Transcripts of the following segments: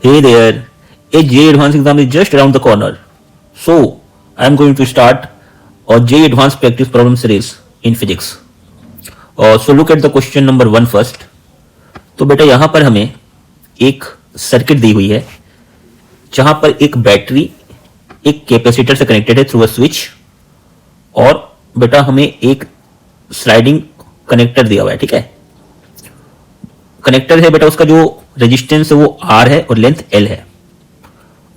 Hey there, a JEE Advanced exam is just around the corner. So, I am going to start a JEE Advanced practice problem series in physics. So look at the question number 1 first. तो बेटा यहाँ पर हमें एक circuit दी हुई है जहां पर एक बैटरी एक कैपेसिटर से कनेक्टेड है थ्रू अ स्विच, और बेटा हमें एक स्लाइडिंग कनेक्टर दिया हुआ है. ठीक है, कनेक्टर है बेटा, उसका जो रेजिस्टेंस है वो R है और लेंथ L है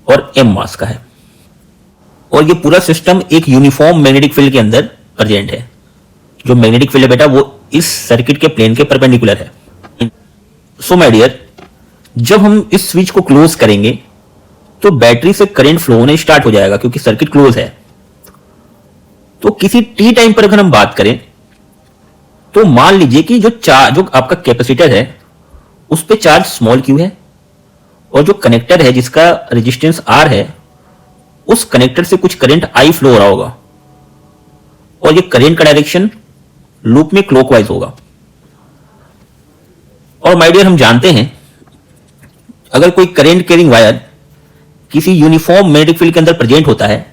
और M मास का है. और ये पूरा सिस्टम एक यूनिफॉर्म मैग्नेटिक फील्ड के अंदर प्रेजेंट है. जो मैग्नेटिक फील्ड है बेटा वो इस सर्किट के प्लेन के परपेंडिकुलर है. सो माय डियर, जब हम इस स्विच को क्लोज करेंगे तो बैटरी से करंट फ्लो होने स्टार्ट हो जाएगा क्योंकि सर्किट क्लोज है. तो किसी टी टाइम पर अगर हम बात करें तो मान लीजिए कि जो आपका कैपेसिटर है उस पे चार्ज स्मॉल q है और जो कनेक्टर है जिसका रेजिस्टेंस R है उस कनेक्टर से कुछ करंट I फ्लो हो रहा होगा और ये करंट का डायरेक्शन लूप में क्लॉकवाइज होगा. और माय डियर, हम जानते हैं अगर कोई करंट कैरिंग वायर किसी यूनिफॉर्म मैग्नेटिक फील्ड के अंदर प्रेजेंट होता है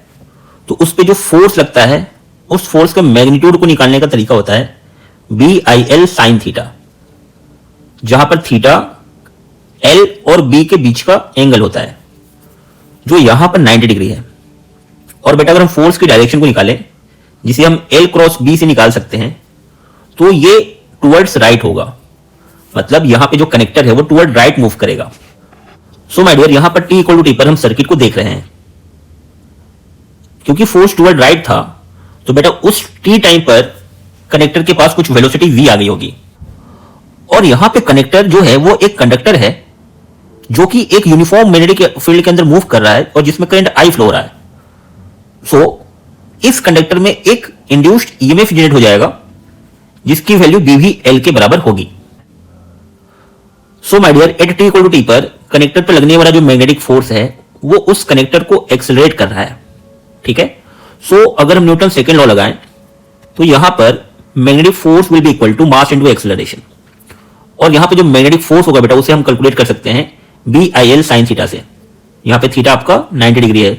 तो उस पे जो फोर्स लगता है उस फोर्स का मैग्नीट्यूड को निकालने का तरीका होता है BIL sin थीटा, जहां पर थीटा L और B के बीच का एंगल होता है जो यहां पर 90 डिग्री है. और बेटा अगर हम फोर्स की डायरेक्शन को निकालें जिसे हम L क्रॉस B से निकाल सकते हैं तो ये टुवर्ड्स राइट होगा, मतलब यहां पे जो कनेक्टर है वो टुवर्ड राइट मूव करेगा. सो माय डियर, यहां पर t इक्वल टू टी पर हम सर्किट को देख रहे हैं. क्योंकि फोर्स टुवर्ड राइट था तो बेटा उस t टाइम पर कनेक्टर के पास कुछ वेलोसिटी v आ गई होगी. और यहां पे कनेक्टर जो है वो एक कंडक्टर है जो कि एक यूनिफॉर्म मैग्नेटिक फील्ड के अंदर मूव कर रहा है और जिसमें करंट I फ्लो हो रहा है. सो इस कंडक्टर में एक इंड्यूस्ड ईएमएफ जनरेट हो जाएगा जिसकी वैल्यू BVL के बराबर होगी. So my dear, at t equal to T पर कनेक्टर पर लगने वाला जो मैग्नेटिक फोर्स है वो उस कनेक्टर को एक्सेलरेट कर रहा है. ठीक है, सो अगर हम न्यूटन सेकेंड लॉ लगाएं तो यहां पर magnetic force will be equal to mass into acceleration. और यहां पे जो मैग्नेटिक फोर्स होगा बेटा उसे हम कैलकुलेट कर सकते हैं BIL sin थीटा से. यहां पे थीटा आपका 90 डिग्री है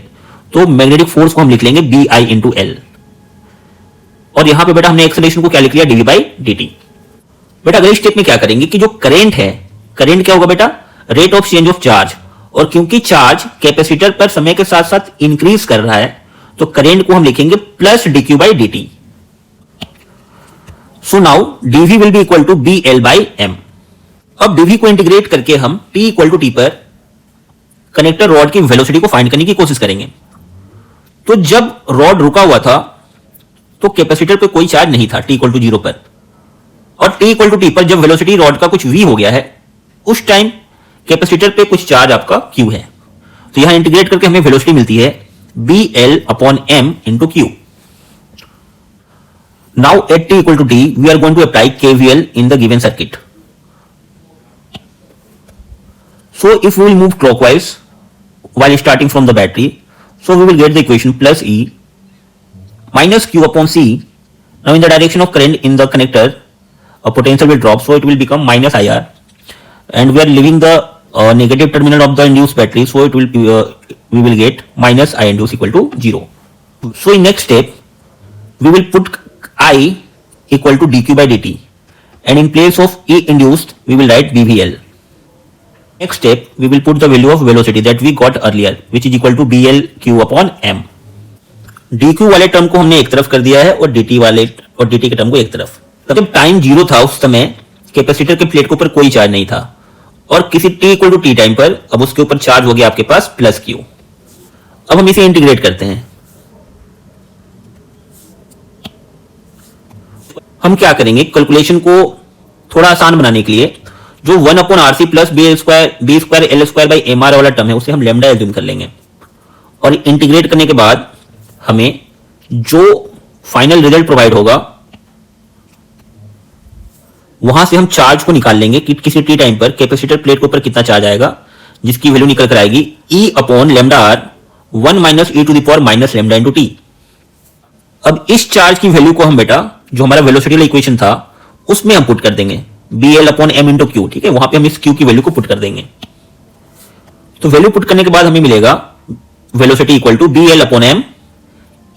तो मैग्नेटिक फोर्स को हम लिख लेंगे BI इंटू L. और यहां पे बेटा हमने एक्सेलरेशन को क्या लिख लिया, dV बाई dt. बेटा अगले स्टेप में क्या करेंगे कि जो करंट है, करंट क्या होगा बेटा, rate of change of charge. और क्योंकि चार्ज कैपेसिटर पर समय के साथ साथ इंक्रीज कर रहा है तो करंट को हम लिखेंगे plus dq by dt. So now dV will be equal to BL by M. अब dV को इंटीग्रेट करके हम t इक्वल टू टी पर कनेक्टर रॉड की वेलोसिटी को फाइंड करने की कोशिश करेंगे. तो जब रॉड रुका हुआ था तो कैपेसिटर पे कोई चार्ज नहीं था t इक्वल टू 0 पर, और t इक्वल टू टी पर जब वेलोसिटी रॉड का कुछ v हो गया है उस टाइम कैपेसिटर पे कुछ चार्ज आपका q है. तो यहां इंटीग्रेट करके हमें वेलोसिटी मिलती है BL upon M into Q. Now at t equal to t, we are going to apply KVL in the given circuit. So if we will move clockwise while starting from the battery, so we will get the equation plus E minus Q upon C. Now in the direction of current in the connector, a potential will drop, so it will become minus IR. And we are leaving the negative terminal of the induced battery, so it will we will get minus I induced equal to 0. So in next step, we will put I equal to dq by dt, and in place of E induced we will write BVL. Next step, we will put the value of velocity that we got earlier, which is equal to BLQ upon M. dq वाले term को हमने एक तरफ कर दिया है और dt के टर्म को एक तरफ. जब टाइम 0 था उस समय कैपेसिटर के प्लेट के ऊपर कोई चार्ज नहीं था और किसी t equal to T time पर अब उसके ऊपर चार्ज हो गया आपके पास प्लस q. अब हम इसे इंटीग्रेट करते हैं. हम क्या करेंगे, कैलकुलेशन को थोड़ा आसान बनाने के लिए जो 1 upon RC plus B square L square by MR वाला टर्म है उसे हम लैम्डा एज्यूम कर लेंगे. और इंटीग्रेट करने के बाद हमें जो फाइनल रिजल्ट प्रोवाइड होगा वहां से हम चार्ज को निकाल लेंगे कि किसी टी टाइम पर कैपेसिटर प्लेट के ऊपर कितना चार्ज आएगा, जिसकी वैल्यू निकल कर आएगी E upon lambda R 1 minus e to the power minus lambda into T. अब इस चार्ज की वैल्यू को हम बेटा जो हमारा वेलोसिटी वाला इक्वेशन था उसमें हम पुट कर देंगे BL upon M into Q. ठीक है, वहां पे हम इस Q की वैल्यू को पुट कर देंगे. तो वैल्यू पुट करने के बाद हमें मिलेगा velocity equal to B L upon M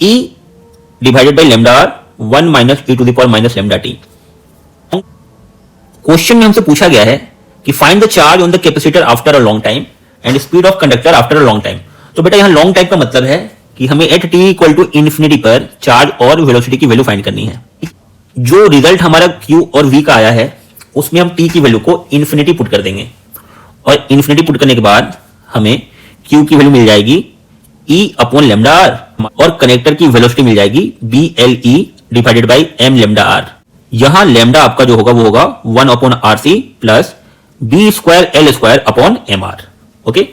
E divided by lambda R 1 minus E to the power minus lambda T. Question में हमसे पूछा गया है कि find the charge on the capacitor after a long time and speed of conductor after a long time. तो बेटा यहां long time का मतलब है कि हमें at T equal to infinity पर चार्ज और वेलोसिटी की वैल्यू फाइंड करनी है। जो रिजल्ट हमारा Q और V का आया है उसमें हम T की वैल्यू को इन्फिनिटी पुट कर देंगे और इन्फिनिटी पुट करने के बाद हमें Q की वैल्यू मिल जाएगी E अपॉन लेमडा आर और कनेक्टर की वेलोसिटी मिल जाएगी BLE divided by M lambda R. यहां लेमडा आपका जो होगा वो होगा 1 upon RC plus B square L square upon MR। Okay,